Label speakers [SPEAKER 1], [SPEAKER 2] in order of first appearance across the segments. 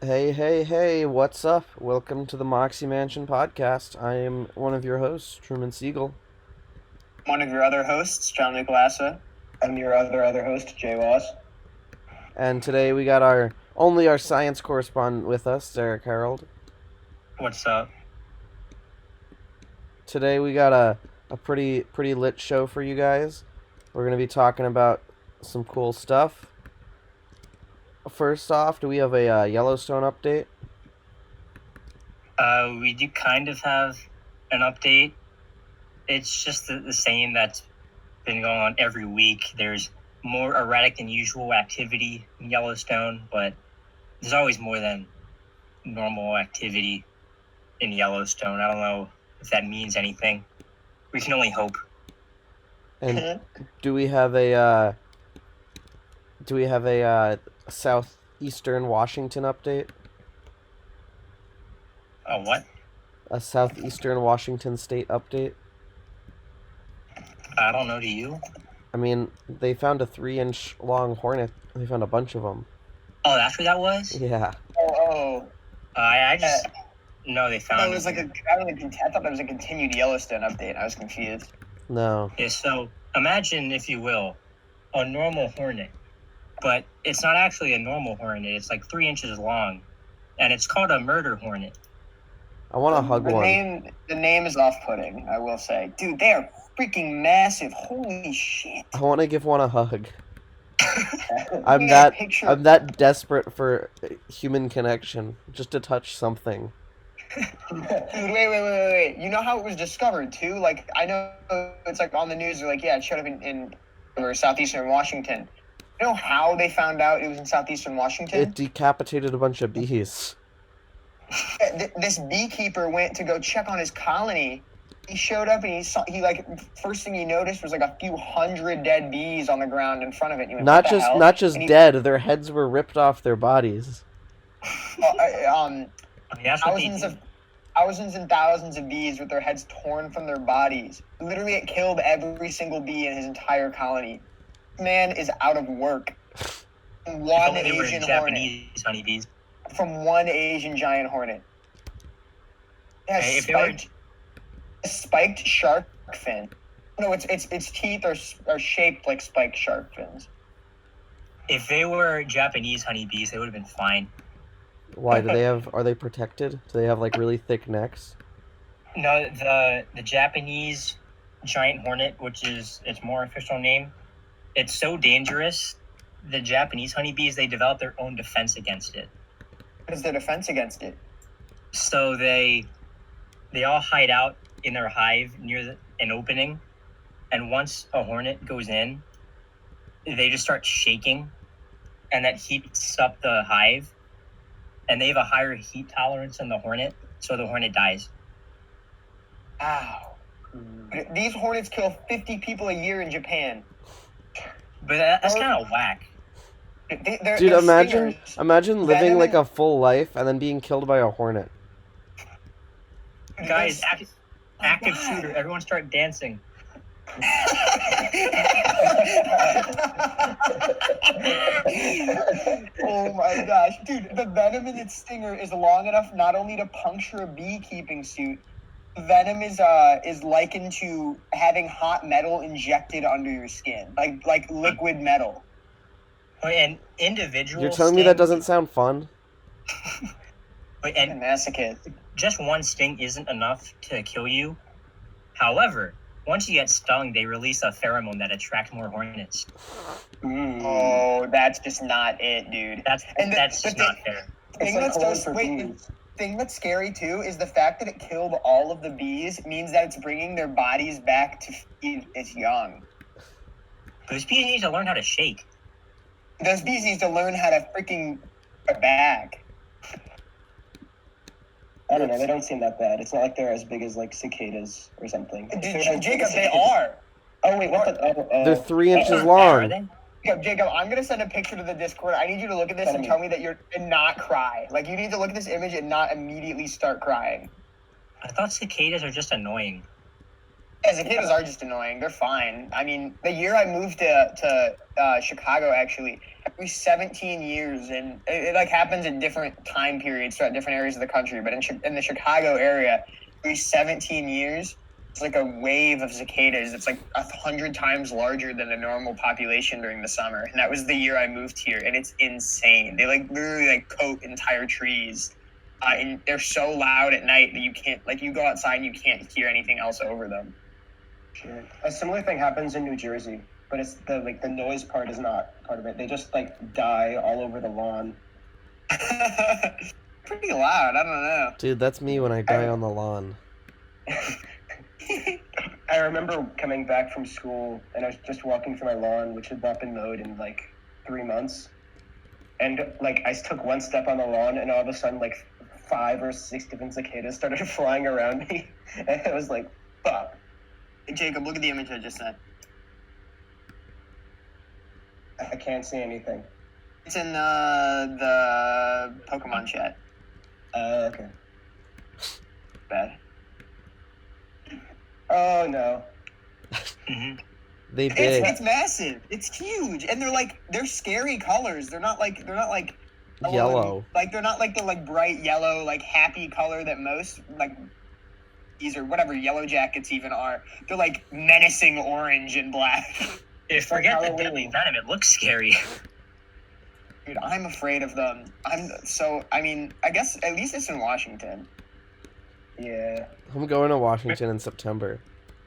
[SPEAKER 1] Hey, what's up? Welcome to the Moxie Mansion podcast. I am one of your hosts, Truman Siegel.
[SPEAKER 2] One of your other hosts, John Nicolasa.
[SPEAKER 3] I'm your other host, Jay Ross.
[SPEAKER 1] And today we got our science correspondent with us, Derek Harold.
[SPEAKER 2] What's up?
[SPEAKER 1] Today we got a pretty lit show for you guys. We're gonna be talking about some cool stuff. First off, do we have a Yellowstone update?
[SPEAKER 2] We do kind of have an update. It's just the same that's been going on every week. There's more erratic than usual activity in Yellowstone, but there's always more than normal activity in Yellowstone. I don't know if that means anything. We can only hope.
[SPEAKER 1] And do we have a southeastern Washington update?
[SPEAKER 2] Oh, what?
[SPEAKER 1] A southeastern Washington state update?
[SPEAKER 2] I don't know. Do you?
[SPEAKER 1] I mean, they found a 3-inch long hornet. They found a bunch of them.
[SPEAKER 2] Oh, that's what that was?
[SPEAKER 1] Yeah.
[SPEAKER 2] I just know they found
[SPEAKER 3] it was like I thought that was a continued Yellowstone update. I was confused.
[SPEAKER 1] No.
[SPEAKER 2] Yeah, so imagine, if you will, a normal hornet. But it's not actually a normal hornet. It's like 3 inches long. And it's called a murder hornet.
[SPEAKER 1] I want to hug one.
[SPEAKER 3] The name is off-putting, I will say. Dude, they are freaking massive. Holy shit.
[SPEAKER 1] I want to give one a hug. I'm that desperate for human connection, just to touch something.
[SPEAKER 3] Dude, wait. You know how it was discovered, too? Like, I know it's like on the news, they're like, yeah, it showed up in southeastern Washington. You know how they found out it was in southeastern Washington?
[SPEAKER 1] It decapitated a bunch of bees.
[SPEAKER 3] This beekeeper went to go check on his colony. He showed up and first thing he noticed was like a few hundred dead bees on the ground in front of it. He went,
[SPEAKER 1] not just dead, their heads were ripped off their bodies.
[SPEAKER 3] Thousands and thousands of bees with their heads torn from their bodies. Literally, it killed every single bee in his entire colony. This man is out of work. One Asian
[SPEAKER 2] Japanese honeybees.
[SPEAKER 3] From one Asian giant hornet. It has spiked shark fin. No, its teeth are shaped like spiked shark fins.
[SPEAKER 2] If they were Japanese honeybees, they would have been fine.
[SPEAKER 1] Why are they protected? Do they have like really thick necks?
[SPEAKER 2] No, the Japanese giant hornet, which is its more official name, it's so dangerous. The Japanese honeybees, they develop their own defense against it.
[SPEAKER 3] What is their defense against it?
[SPEAKER 2] So they all hide out in their hive near an opening, and once a hornet goes in, they just start shaking, and that heats up the hive, and they have a higher heat tolerance than the hornet, so the hornet dies.
[SPEAKER 3] Ow. These hornets kill 50 people a year in Japan.
[SPEAKER 2] But that's kind of whack.
[SPEAKER 1] Dude, imagine living like a full life and then being killed by a hornet.
[SPEAKER 2] Guys, active shooter. Everyone start dancing.
[SPEAKER 3] Oh my gosh. Dude, the venom in its stinger is long enough not only to puncture a beekeeping suit. Venom is likened to having hot metal injected under your skin. Like liquid metal.
[SPEAKER 2] And individual.
[SPEAKER 1] You're telling me that doesn't sound fun?
[SPEAKER 2] And
[SPEAKER 3] masochist.
[SPEAKER 2] Just one sting isn't enough to kill you. However, once you get stung, they release a pheromone that attracts more hornets.
[SPEAKER 3] Oh, that's just not it, dude.
[SPEAKER 2] That's just not fair.
[SPEAKER 3] The thing that's scary too is the fact that it killed all of the bees means that it's bringing their bodies back to feed its young.
[SPEAKER 2] Those bees need to learn how to shake.
[SPEAKER 3] Those bees need to learn how to freaking bag.
[SPEAKER 4] I don't know, they don't seem that bad. It's not like they're as big as like cicadas or something.
[SPEAKER 3] Jacob, they are.
[SPEAKER 4] Oh wait, what the?
[SPEAKER 1] They're 3 inches long.
[SPEAKER 3] Jacob, I'm gonna send a picture to the Discord. I need you to look at this and tell me that and not cry. Like, you need to look at this image and not immediately start crying.
[SPEAKER 2] I thought cicadas are just annoying.
[SPEAKER 3] Yeah, cicadas are just annoying. They're fine. I mean, the year I moved to Chicago, actually, I every 17 years, and it like happens in different time periods throughout different areas of the country. But in the Chicago area, every 17 years, it's like a wave of cicadas. It's like 100 times larger than the normal population during the summer. And that was the year I moved here, and it's insane. They like literally like coat entire trees, and they're so loud at night that you can't like you go outside and you can't hear anything else over them.
[SPEAKER 4] Sure. A similar thing happens in New Jersey, but it's the noise part is not part of it. They just like die all over the lawn.
[SPEAKER 3] Pretty loud. I don't know.
[SPEAKER 1] Dude, that's me when I die on the lawn.
[SPEAKER 4] I remember coming back from school and I was just walking through my lawn, which had not been mowed in like 3 months. And like I took one step on the lawn and all of a sudden like 5 or 6 different cicadas started flying around me. And it was like, fuck.
[SPEAKER 3] Hey, Jacob, look at the image I just sent.
[SPEAKER 4] I can't see anything.
[SPEAKER 3] It's in the Pokemon chat.
[SPEAKER 4] Okay.
[SPEAKER 3] Bad.
[SPEAKER 4] Oh no.
[SPEAKER 1] They big.
[SPEAKER 3] It's massive. It's huge, and they're scary colors. They're not like
[SPEAKER 1] Yellow.
[SPEAKER 3] Like they're not like the like bright yellow like happy color that most like these or whatever yellow jackets even are. They're like menacing orange and black.
[SPEAKER 2] Forget the deadly venom. It looks scary.
[SPEAKER 3] Dude, I'm afraid of them. I mean, I guess at least it's in Washington.
[SPEAKER 4] Yeah.
[SPEAKER 1] I'm going to Washington in September.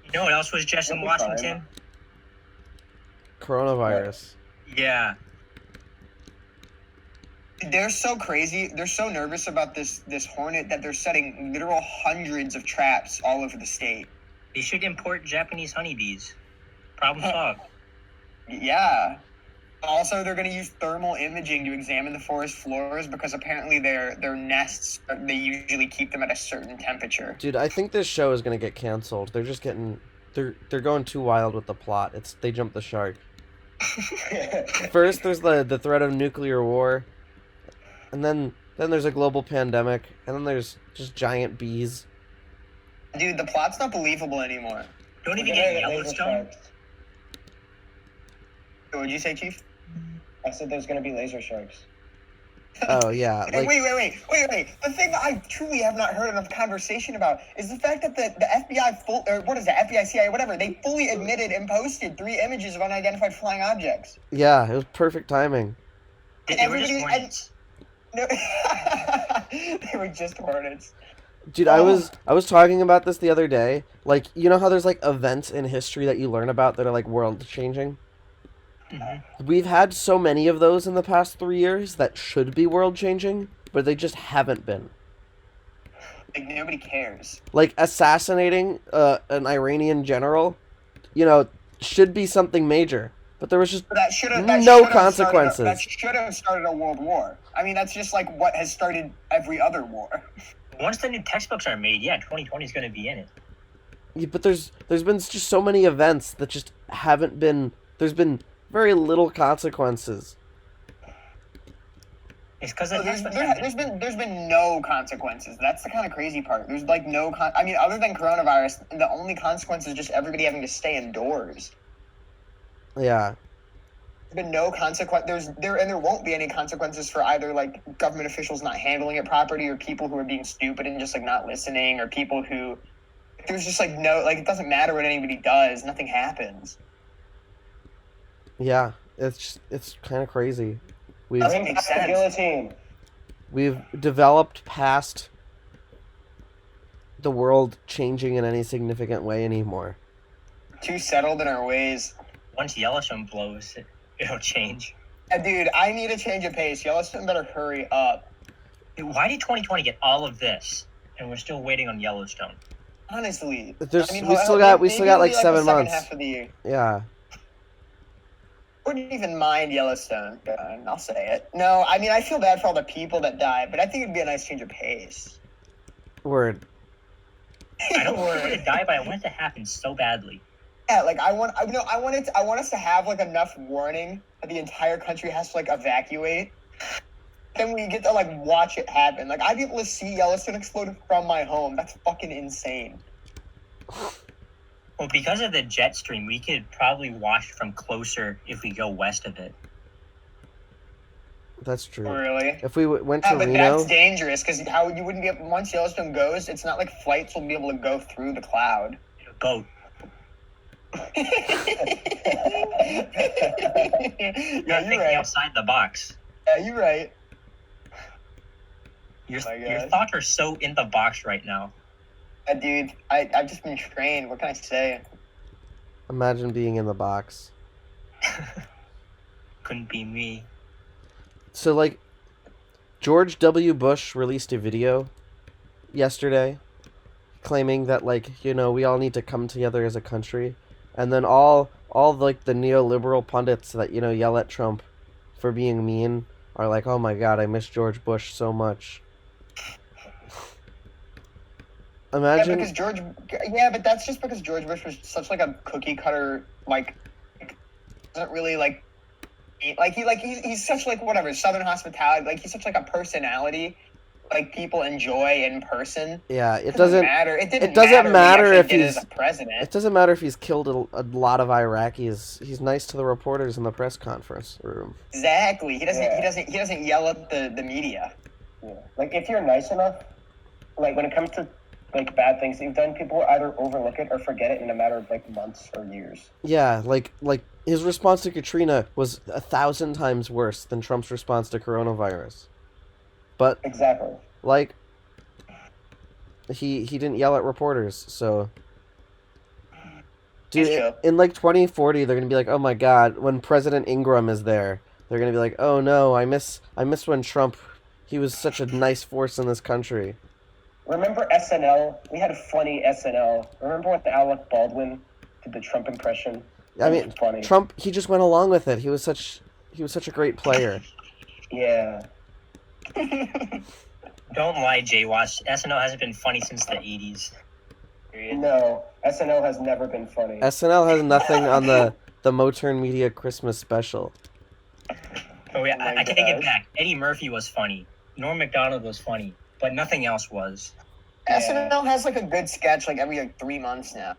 [SPEAKER 2] You know what else was just in Washington?
[SPEAKER 1] Coronavirus.
[SPEAKER 2] Yeah.
[SPEAKER 3] They're so crazy. They're so nervous about this hornet that they're setting literal hundreds of traps all over the state.
[SPEAKER 2] They should import Japanese honeybees. Problem solved.
[SPEAKER 3] Yeah. Also, they're going to use thermal imaging to examine the forest floors because apparently their nests, they usually keep them at a certain temperature.
[SPEAKER 1] Dude, I think this show is gonna get canceled. They're just getting they're going too wild with the plot. They jumped the shark. First there's the threat of nuclear war, and then there's a global pandemic, and then there's just giant bees.
[SPEAKER 3] Dude, the plot's not believable anymore.
[SPEAKER 2] Don't even get Yellowstone.
[SPEAKER 3] What would you say, Chief?
[SPEAKER 4] I said there's gonna be laser sharks.
[SPEAKER 1] Oh yeah. Like,
[SPEAKER 3] wait. The thing that I truly have not heard enough conversation about is the fact that the FBI FBI, CIA, whatever, they fully admitted and posted 3 images of unidentified flying objects.
[SPEAKER 1] yeah, it was perfect timing.
[SPEAKER 2] They were just hornets.
[SPEAKER 3] No, they were just hornets.
[SPEAKER 1] Dude, I was talking about this the other day. Like, you know how there's like events in history that you learn about that are like world changing?
[SPEAKER 2] Mm-hmm.
[SPEAKER 1] We've had so many of those in the past 3 years that should be world changing, but they just haven't been.
[SPEAKER 3] Like, nobody cares.
[SPEAKER 1] Like assassinating an Iranian general, should be something major, but there was just no consequences.
[SPEAKER 3] That should have started a world war. I mean, that's just like what has started every other war.
[SPEAKER 2] Once the new textbooks are made, 2020 is going to be in it.
[SPEAKER 1] Yeah, but there's been just so many events that just haven't been. There's been very little consequences.
[SPEAKER 2] It's because
[SPEAKER 3] there's been no consequences. That's the kind of crazy part. There's like no I mean, other than coronavirus, the only consequence is just everybody having to stay indoors.
[SPEAKER 1] Yeah.
[SPEAKER 3] There's been no consequence. There won't be any consequences for either like government officials not handling it properly, or people who are being stupid and just like not listening, or people who there's just like no it doesn't matter what anybody does, nothing happens.
[SPEAKER 1] Yeah, it's kind of crazy.
[SPEAKER 3] Doesn't make sense.
[SPEAKER 4] Guillotine.
[SPEAKER 1] We've developed past the world changing in any significant way anymore.
[SPEAKER 3] Too settled in our ways.
[SPEAKER 2] Once Yellowstone blows, it'll change.
[SPEAKER 3] Dude, I need a change of pace. Yellowstone better hurry up.
[SPEAKER 2] Dude, why did 2020 get all of this, and we're still waiting on Yellowstone?
[SPEAKER 3] Honestly,
[SPEAKER 1] We still got like 7 months.
[SPEAKER 3] Half of the year.
[SPEAKER 1] Yeah.
[SPEAKER 3] I wouldn't even mind Yellowstone. I'll say it. No, I mean, I feel bad for all the people that died, but I think it'd be a nice change of pace.
[SPEAKER 1] Word.
[SPEAKER 2] I don't want it to die, but I want it to happen so badly.
[SPEAKER 3] Yeah, like I want us to have like enough warning that the entire country has to like evacuate. Then we get to like watch it happen. Like I'd be able to see Yellowstone explode from my home. That's fucking insane.
[SPEAKER 2] Well, because of the jet stream, we could probably watch from closer if we go west of it.
[SPEAKER 1] That's true.
[SPEAKER 3] Really?
[SPEAKER 1] If we went
[SPEAKER 3] Yeah,
[SPEAKER 1] to
[SPEAKER 3] but
[SPEAKER 1] Reno,
[SPEAKER 3] that's dangerous because how you wouldn't be able, once Yellowstone goes, it's not like flights will be able to go through the cloud.
[SPEAKER 2] Boat.
[SPEAKER 3] Yeah, you're
[SPEAKER 2] Thinking
[SPEAKER 3] right.
[SPEAKER 2] outside the box.
[SPEAKER 3] Yeah, you're right.
[SPEAKER 2] Your
[SPEAKER 3] Oh my
[SPEAKER 2] your
[SPEAKER 3] gosh.
[SPEAKER 2] thoughts are so in the box right now.
[SPEAKER 3] Dude, I've just been trained. What can I say?
[SPEAKER 1] imagine being in the box.
[SPEAKER 2] Couldn't be me.
[SPEAKER 1] So, like, George W. Bush released a video yesterday claiming that, like, you know, we all need to come together as a country. And then all like, the neoliberal pundits that, you know, yell at Trump for being mean are like, oh my god, I miss George Bush so much. Imagine...
[SPEAKER 3] Yeah, but that's just because George Bush was such, like, a cookie cutter, like, doesn't really, he's such, like, whatever, Southern hospitality, like, he's such, like, a personality, like, people enjoy in person.
[SPEAKER 1] Yeah, it doesn't
[SPEAKER 3] matter. It
[SPEAKER 1] doesn't
[SPEAKER 3] doesn't
[SPEAKER 1] matter if
[SPEAKER 3] he's
[SPEAKER 1] he's
[SPEAKER 3] a president.
[SPEAKER 1] It doesn't matter if he's killed a lot of Iraqis. He's nice to the reporters in the press conference room.
[SPEAKER 3] Exactly. He doesn't yell at the media.
[SPEAKER 4] Yeah. Like, if you're nice enough, like, when it comes to, like, bad things that you've done, people either overlook it or forget it in a matter of, like, months or years.
[SPEAKER 1] Yeah, like his response to Katrina was 1,000 times worse than Trump's response to coronavirus. But
[SPEAKER 4] Exactly.
[SPEAKER 1] like, he didn't yell at reporters, so... Dude, in like 2040, they're gonna be like, oh my god, when President Ingram is there, they're gonna be like, oh no, I miss when Trump, he was such a nice force in this country.
[SPEAKER 4] Remember SNL? We had a funny SNL. Remember when Alec Baldwin did the Trump impression?
[SPEAKER 1] I mean,
[SPEAKER 4] funny.
[SPEAKER 1] Trump, he just went along with it. He was such a great player.
[SPEAKER 4] Yeah.
[SPEAKER 2] Don't lie, Jay Watch. SNL hasn't been funny since the 80s.
[SPEAKER 4] No, SNL has never been funny.
[SPEAKER 1] SNL has nothing on the Moturn Media Christmas special.
[SPEAKER 2] Oh yeah, I take it
[SPEAKER 4] gosh.
[SPEAKER 2] back. Eddie Murphy was funny. Norm Macdonald was funny, but nothing else was.
[SPEAKER 4] Yeah.
[SPEAKER 3] SNL has like a good sketch like every 3 months now.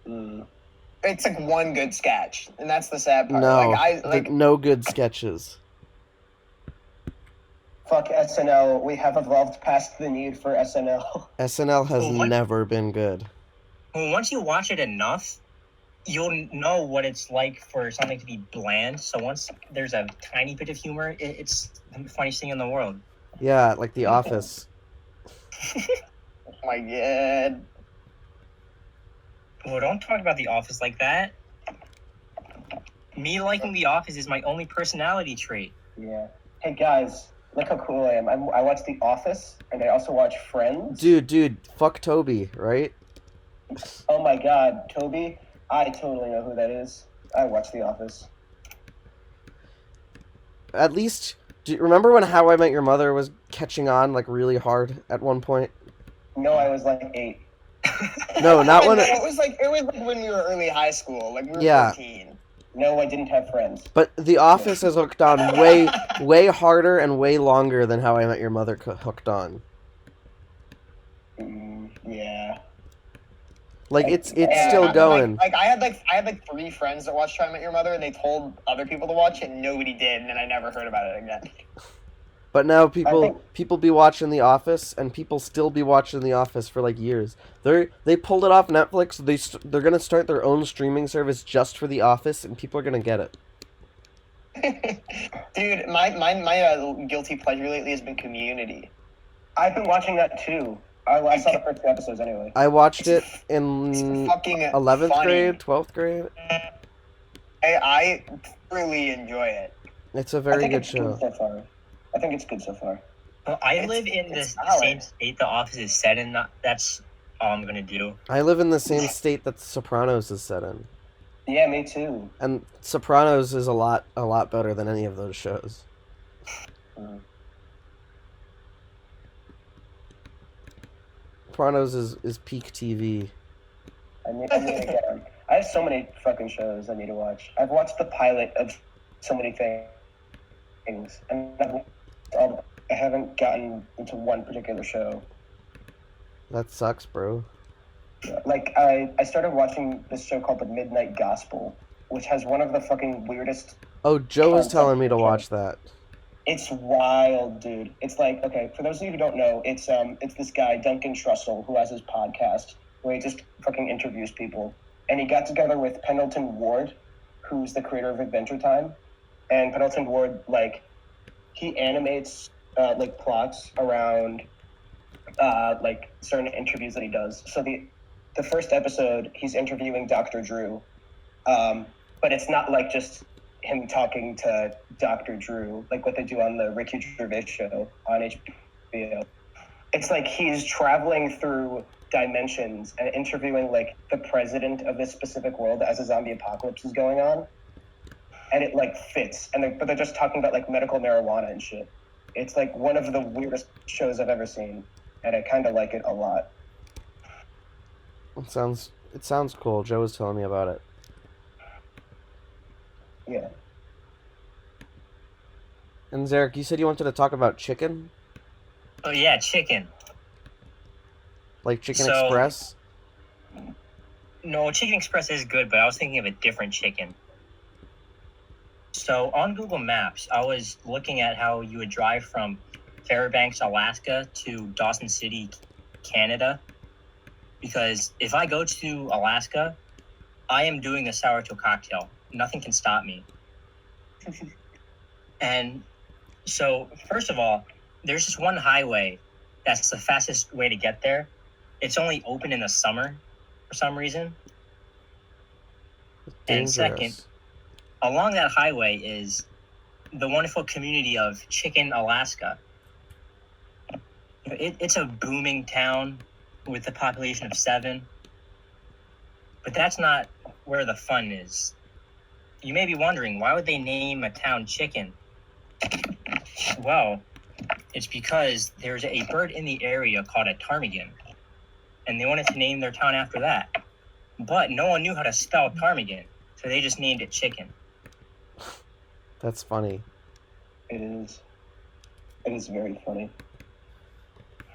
[SPEAKER 4] Mm.
[SPEAKER 3] It's like one good sketch, and that's the sad part.
[SPEAKER 1] No, no good sketches.
[SPEAKER 4] Fuck SNL. We have evolved past the need for SNL.
[SPEAKER 1] SNL has never been good.
[SPEAKER 2] Well, once you watch it enough, you'll know what it's like for something to be bland. So once there's a tiny bit of humor, it's the funniest thing in the world.
[SPEAKER 1] Yeah, like The Office.
[SPEAKER 3] Oh my god.
[SPEAKER 2] Well, don't talk about The Office like that. Me liking The Office is my only personality trait.
[SPEAKER 4] Yeah. Hey guys, look how cool I am. I watch The Office, and I also watch Friends.
[SPEAKER 1] Dude, fuck Toby, right?
[SPEAKER 4] Oh my god, Toby. I totally know who that is. I watch The Office.
[SPEAKER 1] At least, do you remember when How I Met Your Mother was catching on, like, really hard at one point?
[SPEAKER 4] No, I was like 8.
[SPEAKER 1] No, not when...
[SPEAKER 3] It was like when we were early high school. Like, we were
[SPEAKER 1] Yeah.
[SPEAKER 3] 14.
[SPEAKER 4] No, I didn't have friends.
[SPEAKER 1] But The Office has hooked on way harder and way longer than How I Met Your Mother hooked on.
[SPEAKER 4] Yeah.
[SPEAKER 1] Like, it's
[SPEAKER 3] Yeah,
[SPEAKER 1] still going.
[SPEAKER 3] I had 3 friends that watched How I Met Your Mother, and they told other people to watch it, and nobody did, and then I never heard about it again.
[SPEAKER 1] But now people be watching The Office, and people still be watching The Office for like years. They pulled it off Netflix. They're gonna start their own streaming service just for The Office, and people are gonna get it.
[SPEAKER 3] Dude, my guilty pleasure lately has been Community.
[SPEAKER 4] I've been watching that too. I saw the first 2 episodes anyway.
[SPEAKER 1] I watched it
[SPEAKER 3] It's
[SPEAKER 1] in
[SPEAKER 3] fucking
[SPEAKER 1] 11th
[SPEAKER 3] funny.
[SPEAKER 1] grade, 12th grade.
[SPEAKER 3] I really enjoy it.
[SPEAKER 1] It's a very good show.
[SPEAKER 4] So far. I think it's good so far.
[SPEAKER 2] Well, I live in the same state The Office is set in. That's all I'm gonna do.
[SPEAKER 1] I live in the same state that Sopranos is set in.
[SPEAKER 4] Yeah, me too.
[SPEAKER 1] And Sopranos is a lot better than any of those shows. Sopranos is peak TV.
[SPEAKER 4] I need to get them. I have so many fucking shows I need to watch. I've watched the pilot of so many things, and I haven't gotten into one particular show.
[SPEAKER 1] That sucks, bro.
[SPEAKER 4] Like, I started watching this show called The Midnight Gospel, which has one of the fucking weirdest
[SPEAKER 1] Oh, Joe was
[SPEAKER 4] concept
[SPEAKER 1] telling me
[SPEAKER 4] of
[SPEAKER 1] to
[SPEAKER 4] the show.
[SPEAKER 1] watch that.
[SPEAKER 4] It's wild, dude. It's like, okay, for those of you who don't know, it's this guy Duncan Trussell who has his podcast where he just fucking interviews people, and he got together with Pendleton Ward, who's the creator of Adventure Time, and Pendleton Ward like he animates like plots around like certain interviews that he does. So the first episode he's interviewing Dr. Drew, but it's not like just him talking to Dr. Drew, like what they do on the Ricky Gervais show on HBO. It's like he's traveling through dimensions and interviewing like the president of this specific world as a zombie apocalypse is going on, and it like fits. But they're just talking about like medical marijuana and shit. It's like one of the weirdest shows I've ever seen, and I kind of like it a lot.
[SPEAKER 1] It sounds cool. Joe was telling me about it.
[SPEAKER 4] Yeah.
[SPEAKER 1] And Zarek, you said you wanted to talk about chicken?
[SPEAKER 2] Oh yeah, chicken.
[SPEAKER 1] Like Chicken
[SPEAKER 2] So-
[SPEAKER 1] Express?
[SPEAKER 2] No, Chicken Express is good, but I was thinking of a different chicken. So on Google Maps, I was looking at how you would drive from Fairbanks, Alaska to Dawson City, Canada. Because if I go to Alaska, I am doing a sourdough cocktail. Nothing can stop me. And so, first of all, there's just one highway that's the fastest way to get there. It's only open in the summer for some reason. And
[SPEAKER 1] Dangerous.
[SPEAKER 2] second, along that highway is the wonderful community of Chicken, Alaska. It's a booming town with a population of 7. But that's not where the fun is. You may be wondering, why would they name a town Chicken? Well, it's because there's a bird in the area called a ptarmigan, and they wanted to name their town after that. But no one knew how to spell ptarmigan, so they just named it Chicken.
[SPEAKER 1] That's funny.
[SPEAKER 4] It is. It is very funny.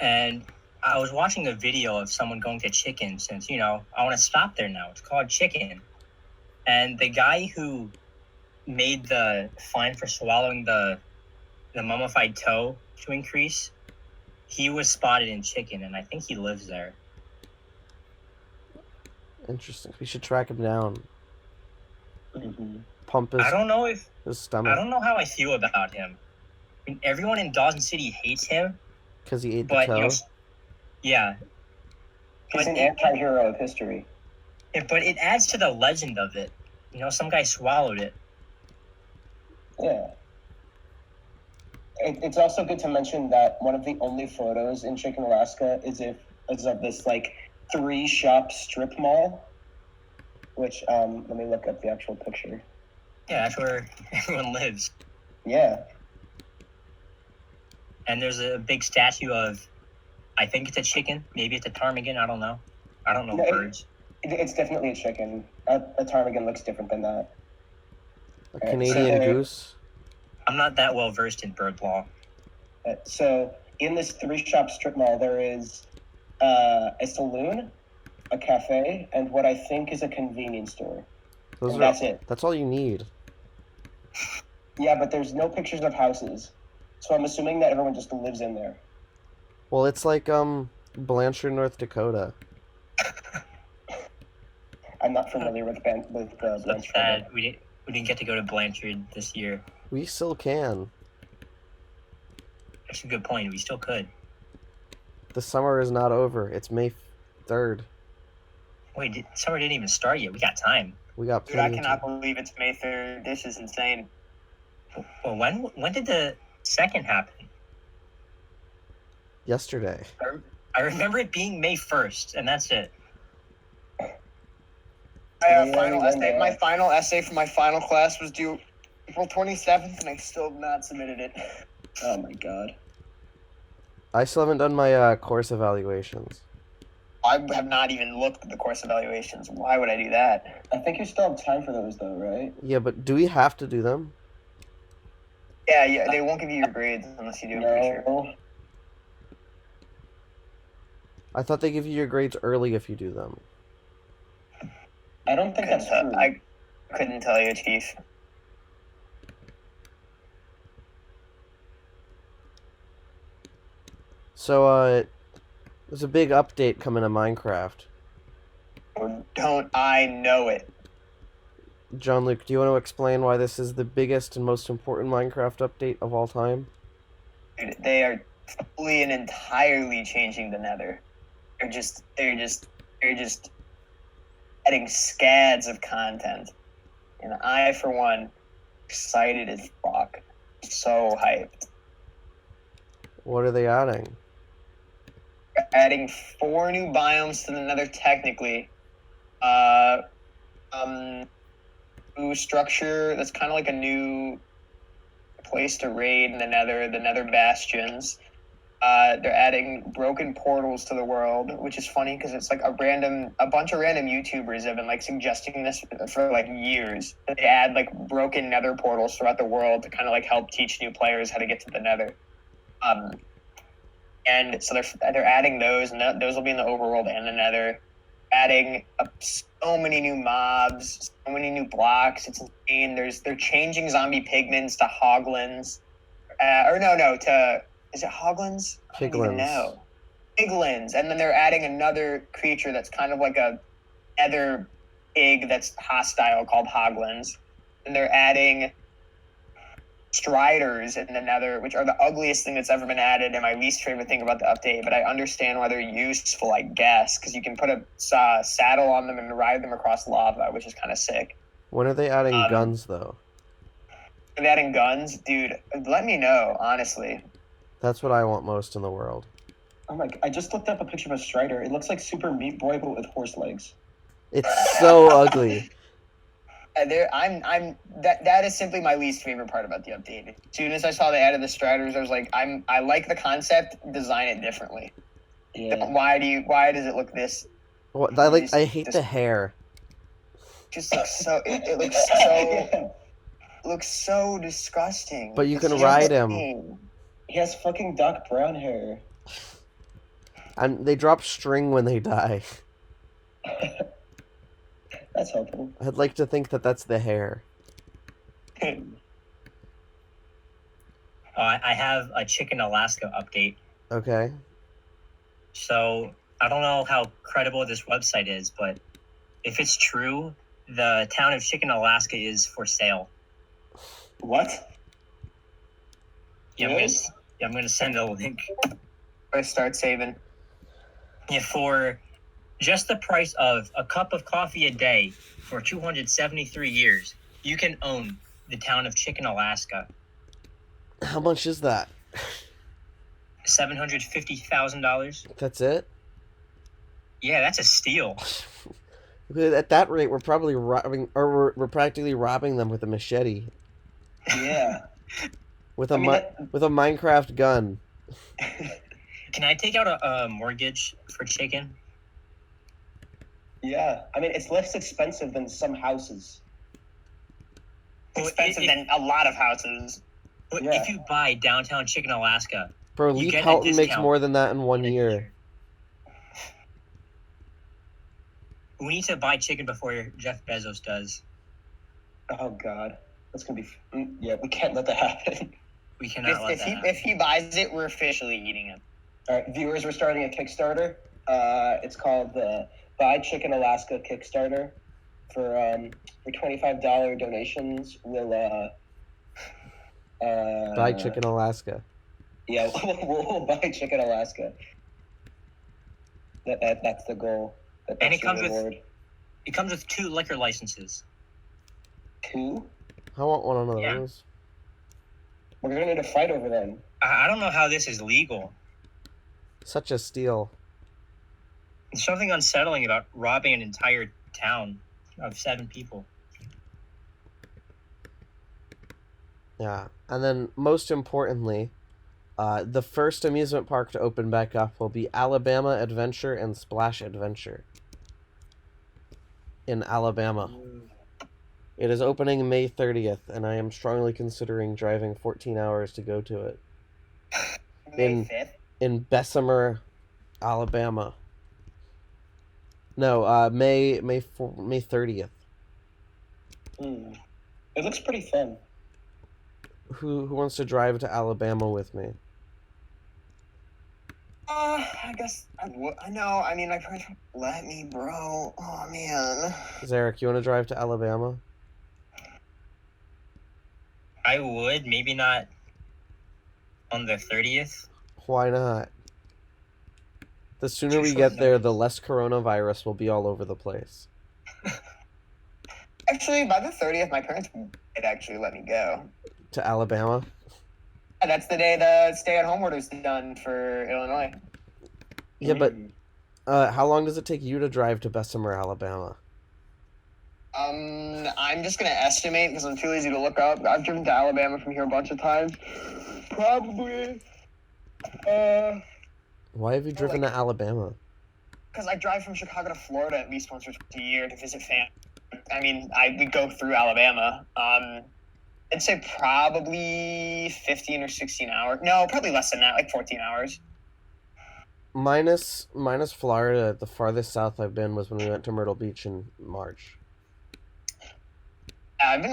[SPEAKER 2] And I was watching a video of someone going to Chicken since, I want to stop there now. It's called Chicken. And the guy who made the fine for swallowing the mummified toe to increase, he was spotted in Chicken, and I think he lives there.
[SPEAKER 1] Interesting. We should track him down.
[SPEAKER 4] Mm-hmm.
[SPEAKER 1] Pump
[SPEAKER 2] I don't know
[SPEAKER 1] his stomach.
[SPEAKER 2] I don't know how I feel about him. I mean, everyone in Dawson City hates him,
[SPEAKER 1] Because he ate the
[SPEAKER 2] but
[SPEAKER 1] toe?
[SPEAKER 2] yeah.
[SPEAKER 4] He's
[SPEAKER 2] But
[SPEAKER 4] an anti-hero of history.
[SPEAKER 2] But it adds to the legend of it. Some guy swallowed it.
[SPEAKER 4] Yeah. It's also good to mention that one of the only photos in Chicken, Alaska is of this like 3-shop strip mall, which let me look up the actual picture.
[SPEAKER 2] Yeah, that's where everyone lives.
[SPEAKER 4] Yeah.
[SPEAKER 2] And there's a big statue of, I think it's a chicken, maybe it's a ptarmigan, I don't know. I don't know
[SPEAKER 4] No,
[SPEAKER 2] birds.
[SPEAKER 4] It's definitely a chicken. A ptarmigan looks different than that.
[SPEAKER 1] A Canadian
[SPEAKER 4] so-
[SPEAKER 1] goose?
[SPEAKER 2] I'm not that well versed in bird law.
[SPEAKER 4] So in this 3-shop strip mall, there is a saloon, a cafe, and what I think is a convenience store. And that's it.
[SPEAKER 1] That's all you need.
[SPEAKER 4] Yeah, but there's no pictures of houses. So I'm assuming that everyone just lives in there.
[SPEAKER 1] Well, it's like Blanchard, North Dakota.
[SPEAKER 4] I'm not familiar with
[SPEAKER 2] That's
[SPEAKER 4] Blanchard.
[SPEAKER 2] sad. We didn't get to go to Blanchard this year.
[SPEAKER 1] We still can.
[SPEAKER 2] That's a good point. We still could.
[SPEAKER 1] The summer is not over. It's May 3rd.
[SPEAKER 2] Wait, summer didn't even start yet. We got time.
[SPEAKER 1] We got
[SPEAKER 3] Dude, I
[SPEAKER 1] plenty of
[SPEAKER 3] cannot
[SPEAKER 1] time.
[SPEAKER 3] believe it's May 3rd. This is insane.
[SPEAKER 2] Well, when did the second happen?
[SPEAKER 1] Yesterday.
[SPEAKER 2] I remember it being May 1st, and that's it.
[SPEAKER 3] My final essay for my final class was due April 27th, and I still have not submitted it.
[SPEAKER 4] Oh my god.
[SPEAKER 1] I still haven't done my course evaluations.
[SPEAKER 3] I have not even looked at the course evaluations. Why would I do that?
[SPEAKER 4] I think you still have time for those though, right?
[SPEAKER 1] Yeah, but do we have to do them?
[SPEAKER 3] Yeah, they won't give you your grades unless you do. I'm pretty sure.
[SPEAKER 4] No.
[SPEAKER 1] I thought they give you your grades early if you do them.
[SPEAKER 4] I don't think that's true.
[SPEAKER 3] I couldn't tell you, Chief.
[SPEAKER 1] So, there's a big update coming to Minecraft.
[SPEAKER 3] Don't I know it?
[SPEAKER 1] John Luke, do you want to explain why this is the biggest and most important Minecraft update of all time?
[SPEAKER 3] Dude, they are fully and entirely changing the Nether. They're just adding scads of content. And I, for one, excited as fuck. So hyped.
[SPEAKER 1] What are they adding?
[SPEAKER 3] Adding 4 new biomes to the Nether technically. New structure that's kind of like a new place to raid in the Nether Bastions. They're adding broken portals to the world, which is funny because it's like a bunch of random YouTubers have been like suggesting this for like years. They add like broken Nether portals throughout the world to kind of like help teach new players how to get to the Nether. And so they're adding those, and those will be in the overworld and the Nether. Adding so many new mobs, so many new blocks. It's insane. They're changing zombie pigments to hoglins, is it hoglins? I don't even know. Piglins, and then they're adding another creature that's kind of like a nether pig that's hostile called hoglins, and they're adding striders in the Nether, which are the ugliest thing that's ever been added and my least favorite thing about the update, but I understand why they're useful, I guess, because you can put a saddle on them and ride them across lava, which is kind of sick.
[SPEAKER 1] When are they adding guns, though?
[SPEAKER 3] Are they adding guns? Dude, let me know, honestly.
[SPEAKER 1] That's what I want most in the world.
[SPEAKER 4] Oh my! I just looked up a picture of a strider. It looks like Super Meat Boy, but with horse legs.
[SPEAKER 1] It's so ugly.
[SPEAKER 3] That is simply my least favorite part about the update. As soon as I saw they added the striders, I was like, I like the concept, design it differently.
[SPEAKER 4] Yeah.
[SPEAKER 3] Why does it look this?
[SPEAKER 1] What I hate the hair.
[SPEAKER 3] Just looks so it looks so looks so disgusting.
[SPEAKER 1] But you
[SPEAKER 3] It's
[SPEAKER 1] can
[SPEAKER 3] so
[SPEAKER 1] ride him.
[SPEAKER 3] insane.
[SPEAKER 4] He has fucking dark brown hair.
[SPEAKER 1] And they drop string when they die.
[SPEAKER 4] That's helpful.
[SPEAKER 1] I'd like to think that that's the hair.
[SPEAKER 2] I have a Chicken Alaska update.
[SPEAKER 1] Okay.
[SPEAKER 2] So I don't know how credible this website is, but if it's true, the town of Chicken, Alaska is for sale.
[SPEAKER 4] What?
[SPEAKER 2] Yeah, I'm gonna send a link.
[SPEAKER 3] I start saving.
[SPEAKER 2] Yeah, for just the price of a cup of coffee a day for 273 years, you can own the town of Chicken, Alaska.
[SPEAKER 1] How much is that?
[SPEAKER 2] $750,000.
[SPEAKER 1] That's it?
[SPEAKER 2] Yeah, that's a steal.
[SPEAKER 1] At that rate, we're probably we're practically robbing them with a machete.
[SPEAKER 4] Yeah.
[SPEAKER 1] With a Minecraft gun.
[SPEAKER 2] Can I take out a mortgage for chicken?
[SPEAKER 4] Yeah. I mean, it's less expensive than some houses.
[SPEAKER 3] Expensive than a lot of houses.
[SPEAKER 2] But
[SPEAKER 4] Yeah.
[SPEAKER 2] if you buy downtown Chicken, Alaska,
[SPEAKER 1] Bro,
[SPEAKER 2] you
[SPEAKER 1] Lee
[SPEAKER 2] get a
[SPEAKER 1] Pelton makes
[SPEAKER 2] discount.
[SPEAKER 1] more than that in 1 year.
[SPEAKER 2] We need to buy chicken before Jeff Bezos does.
[SPEAKER 4] Oh God, that's gonna be. Yeah, we can't let that happen.
[SPEAKER 2] We cannot let that happen.
[SPEAKER 3] If he buys it, we're officially eating it.
[SPEAKER 4] All right, viewers, we're starting a Kickstarter. It's called the Buy Chicken Alaska Kickstarter. For $25 donations, we'll
[SPEAKER 1] Buy Chicken Alaska.
[SPEAKER 4] Yeah, we'll buy Chicken Alaska. That's the goal.
[SPEAKER 2] And it comes with 2 liquor licenses.
[SPEAKER 4] 2?
[SPEAKER 1] I want one of
[SPEAKER 2] Yeah.
[SPEAKER 1] those.
[SPEAKER 4] We're gonna need a fight over them.
[SPEAKER 2] I don't know how this is legal.
[SPEAKER 1] Such a steal.
[SPEAKER 2] There's something unsettling about robbing an entire town of 7 people.
[SPEAKER 1] Yeah. And then, most importantly, the first amusement park to open back up will be Alabama Adventure and Splash Adventure. In Alabama. It is opening May 30th, and I am strongly considering driving 14 hours to go to it.
[SPEAKER 3] May 5th?
[SPEAKER 1] In Bessemer, Alabama. No, May 30th.
[SPEAKER 4] It looks pretty fun.
[SPEAKER 1] Who wants to drive to Alabama with me?
[SPEAKER 3] I guess I would. I know. I mean, my parents won't let me, bro. Oh man.
[SPEAKER 1] Zarek, you want to drive to Alabama?
[SPEAKER 2] I would, maybe not on the 30th.
[SPEAKER 1] Why not? The sooner we get there, the less coronavirus will be all over the place.
[SPEAKER 3] Actually, by the 30th, my parents might actually let me go.
[SPEAKER 1] To Alabama?
[SPEAKER 3] Yeah, that's the day the stay-at-home order's done for Illinois.
[SPEAKER 1] Yeah, but how long does it take you to drive to Bessemer, Alabama?
[SPEAKER 3] I'm just gonna estimate because I'm too lazy to look up. I've driven to Alabama from here a bunch of times. Probably,
[SPEAKER 1] Why have you driven to Alabama?
[SPEAKER 3] because I drive from Chicago to Florida at least once or twice a year to visit family. I mean, we go through Alabama. I'd say probably 15 or 16 hours. No, probably less than that, like 14 hours.
[SPEAKER 1] Minus Florida, the farthest south I've been was when we went to Myrtle Beach in March.
[SPEAKER 3] I've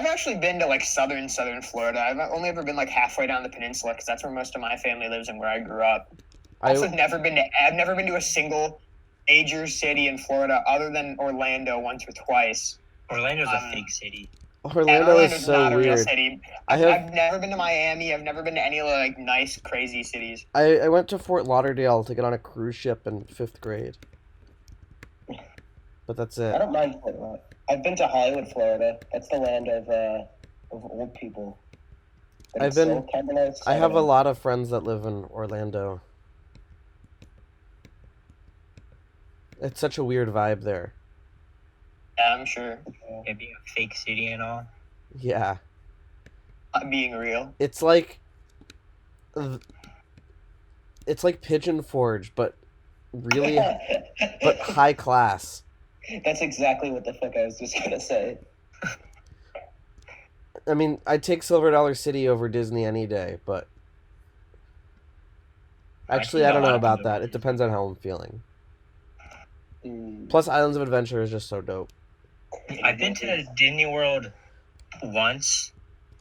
[SPEAKER 3] actually been to like southern Florida. I've only ever been like halfway down the peninsula because that's where most of my family lives and where I grew up. I've never been to a single major city in Florida other than Orlando once or twice.
[SPEAKER 2] Orlando's a fake city.
[SPEAKER 1] Orlando is so
[SPEAKER 3] not a real
[SPEAKER 1] weird.
[SPEAKER 3] city. I've never been to Miami. I've never been to any like nice, crazy cities.
[SPEAKER 1] I went to Fort Lauderdale to get on a cruise ship in 5th grade. But that's it.
[SPEAKER 4] I don't mind Fort Lauderdale. I've been to Hollywood, Florida. That's the land of old people. But
[SPEAKER 1] I've been.
[SPEAKER 4] so kinda nice.
[SPEAKER 1] I have a lot of friends that live in Orlando. It's such a weird vibe there.
[SPEAKER 3] Yeah, I'm sure.
[SPEAKER 2] It being a fake city and all.
[SPEAKER 1] Yeah.
[SPEAKER 3] Not being real.
[SPEAKER 1] It's like Pigeon Forge, but really, but high class.
[SPEAKER 4] That's exactly what the fuck I was just gonna say.
[SPEAKER 1] I mean, I'd take Silver Dollar City over Disney any day, but actually, I don't know about that. It depends on how I'm feeling. Plus, Islands of Adventure is just so dope.
[SPEAKER 2] I've been to Disney World once,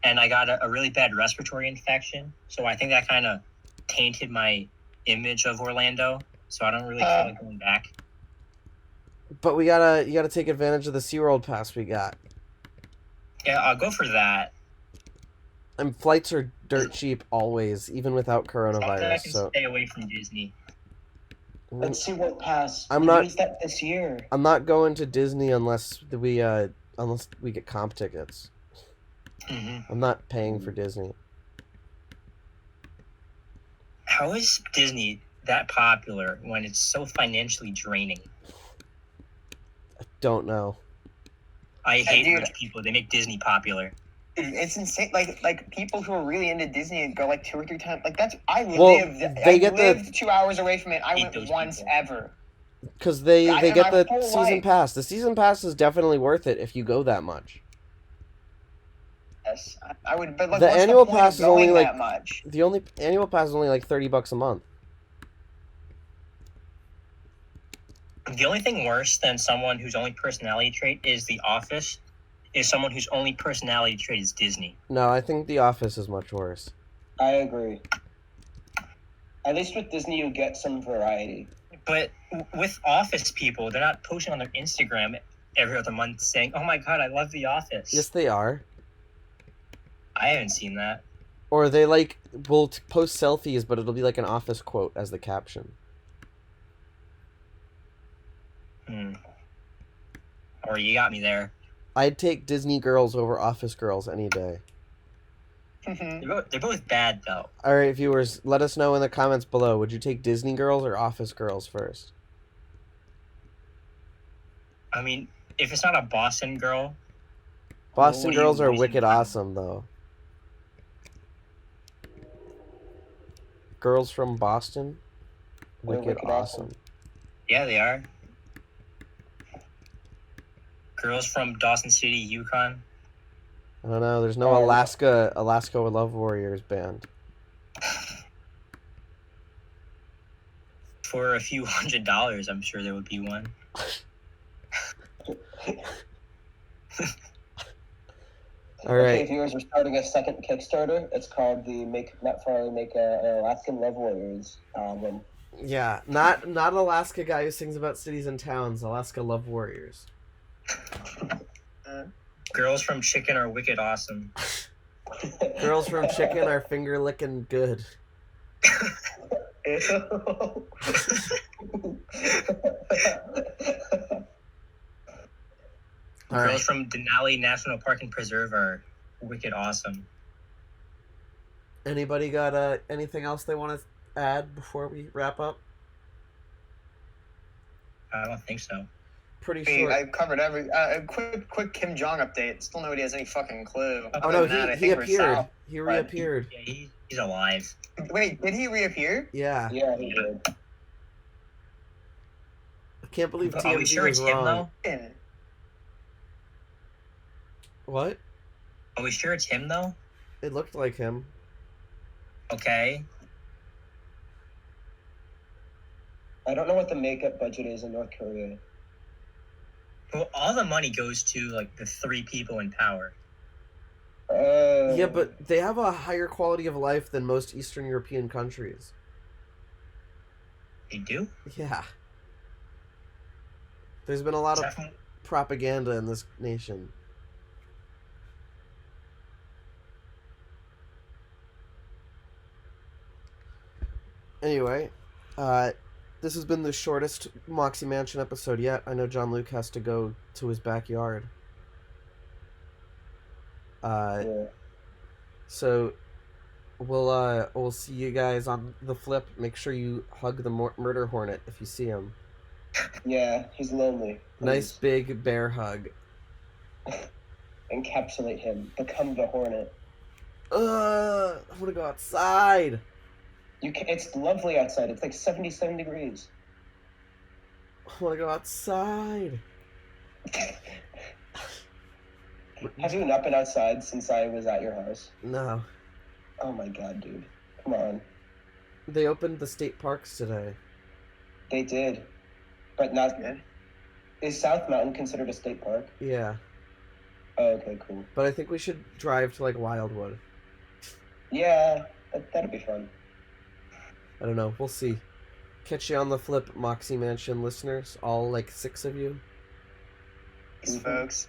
[SPEAKER 2] and I got a really bad respiratory infection. So I think that kind of tainted my image of Orlando. So I don't really feel like going back.
[SPEAKER 1] But you gotta take advantage of the SeaWorld pass we got.
[SPEAKER 2] Yeah, I'll go for that.
[SPEAKER 1] And flights are dirt cheap always, even without coronavirus.
[SPEAKER 2] I can stay away from Disney.
[SPEAKER 4] Let's see what pass.
[SPEAKER 1] I'm not.
[SPEAKER 4] Use that this year.
[SPEAKER 1] I'm not going to Disney unless we get comp tickets.
[SPEAKER 2] Mm-hmm.
[SPEAKER 1] I'm not paying for Disney.
[SPEAKER 2] How is Disney that popular when it's so financially draining?
[SPEAKER 1] I don't know.
[SPEAKER 2] I hate rich people. They make Disney popular.
[SPEAKER 3] It's insane. Like people who are really into Disney go like 2 or 3 times. Like that's I lived 2 hours away from it. I went once ever.
[SPEAKER 1] Because they get the season
[SPEAKER 3] life.
[SPEAKER 1] pass. The season pass is definitely worth it if you go that much.
[SPEAKER 3] Yes, I would. But like,
[SPEAKER 1] the
[SPEAKER 3] what's
[SPEAKER 1] annual
[SPEAKER 3] the point
[SPEAKER 1] pass
[SPEAKER 3] of
[SPEAKER 1] is only
[SPEAKER 3] going
[SPEAKER 1] like
[SPEAKER 3] that much?
[SPEAKER 1] The only annual pass is only like $30 a month.
[SPEAKER 2] The only thing worse than someone whose only personality trait is The Office is someone whose only personality trait is Disney.
[SPEAKER 1] No, I think The Office is much worse.
[SPEAKER 4] I agree. At least with Disney, you get some variety.
[SPEAKER 2] But with Office people, they're not posting on their Instagram every other month saying, "Oh my god, I love The Office."
[SPEAKER 1] Yes, they are.
[SPEAKER 2] I haven't seen that.
[SPEAKER 1] Or they will post selfies, but it'll be like an Office quote as the caption.
[SPEAKER 2] Or you got me there.
[SPEAKER 1] I'd take Disney girls over Office girls any day.
[SPEAKER 2] They're both bad, though.
[SPEAKER 1] All right, viewers, let us know in the comments below. Would you take Disney girls or Office girls first?
[SPEAKER 2] I mean, if it's not a Boston girl...
[SPEAKER 1] Boston girls are wicked awesome, though. Girls from Boston? Wicked awesome.
[SPEAKER 2] Yeah, they are. Girls from Dawson City, Yukon.
[SPEAKER 1] I don't know. There's no Alaska Love Warriors band.
[SPEAKER 2] For a few $100s, I'm sure there would be one.
[SPEAKER 1] All right.
[SPEAKER 4] Okay, viewers, we're starting a second Kickstarter. It's called the Matt Farley Make an Alaskan Love Warriors album.
[SPEAKER 1] Yeah, not Alaska guy who sings about cities and towns. Alaska Love Warriors.
[SPEAKER 2] Girls from Chicken are wicked awesome.
[SPEAKER 1] Girls from Chicken are finger licking good.
[SPEAKER 4] Ew.
[SPEAKER 1] All
[SPEAKER 2] Girls
[SPEAKER 1] right.
[SPEAKER 2] from Denali National Park and Preserve are wicked awesome.
[SPEAKER 1] Anybody got anything else they want to add before we wrap up?
[SPEAKER 2] I don't think so.
[SPEAKER 1] Pretty
[SPEAKER 3] Hey,
[SPEAKER 1] short.
[SPEAKER 3] I've covered every. Quick Kim Jong update. Still nobody has any fucking clue.
[SPEAKER 1] Oh
[SPEAKER 3] Other
[SPEAKER 1] no,
[SPEAKER 3] than that, I
[SPEAKER 1] he
[SPEAKER 3] think we're
[SPEAKER 1] appeared.
[SPEAKER 3] south.
[SPEAKER 1] He reappeared.
[SPEAKER 2] Yeah, he's alive.
[SPEAKER 3] Wait, did he reappear?
[SPEAKER 1] Yeah.
[SPEAKER 4] Yeah, he did.
[SPEAKER 1] I can't believe
[SPEAKER 2] But are we
[SPEAKER 1] TMZ
[SPEAKER 2] sure
[SPEAKER 1] was
[SPEAKER 2] it's him
[SPEAKER 1] wrong.
[SPEAKER 2] though?
[SPEAKER 3] Yeah.
[SPEAKER 1] What?
[SPEAKER 2] Are we sure it's him though?
[SPEAKER 1] It looked like him.
[SPEAKER 2] Okay.
[SPEAKER 4] I don't know what the makeup budget is in North Korea.
[SPEAKER 2] Well, all the money goes to like the 3 people in power.
[SPEAKER 1] Yeah, but they have a higher quality of life than most Eastern European countries.
[SPEAKER 2] They do?
[SPEAKER 1] Yeah. There's been a lot of
[SPEAKER 2] Definitely.
[SPEAKER 1] propaganda in this nation. Anyway, this has been the shortest Moxie Mansion episode yet. I know John Luke has to go to his backyard.
[SPEAKER 4] Yeah.
[SPEAKER 1] So we'll see you guys on the flip. Make sure you hug the murder hornet if you see him.
[SPEAKER 4] Yeah, he's lonely.
[SPEAKER 1] Nice
[SPEAKER 4] Please.
[SPEAKER 1] big bear hug.
[SPEAKER 4] Encapsulate him. Become the hornet.
[SPEAKER 1] I want to go outside.
[SPEAKER 4] It's lovely outside. It's like 77 degrees.
[SPEAKER 1] I want to go outside.
[SPEAKER 4] Have you not been outside since I was at your house?
[SPEAKER 1] No.
[SPEAKER 4] Oh my god, dude. Come on.
[SPEAKER 1] They opened the state parks today.
[SPEAKER 4] They did. But not. Is South Mountain considered a state park?
[SPEAKER 1] Yeah.
[SPEAKER 4] Oh, okay, cool.
[SPEAKER 1] But I think we should drive to like Wildwood.
[SPEAKER 4] Yeah, that'd be fun.
[SPEAKER 1] I don't know. We'll see. Catch you on the flip, Moxie Mansion listeners. All like 6 of you.
[SPEAKER 3] These folks.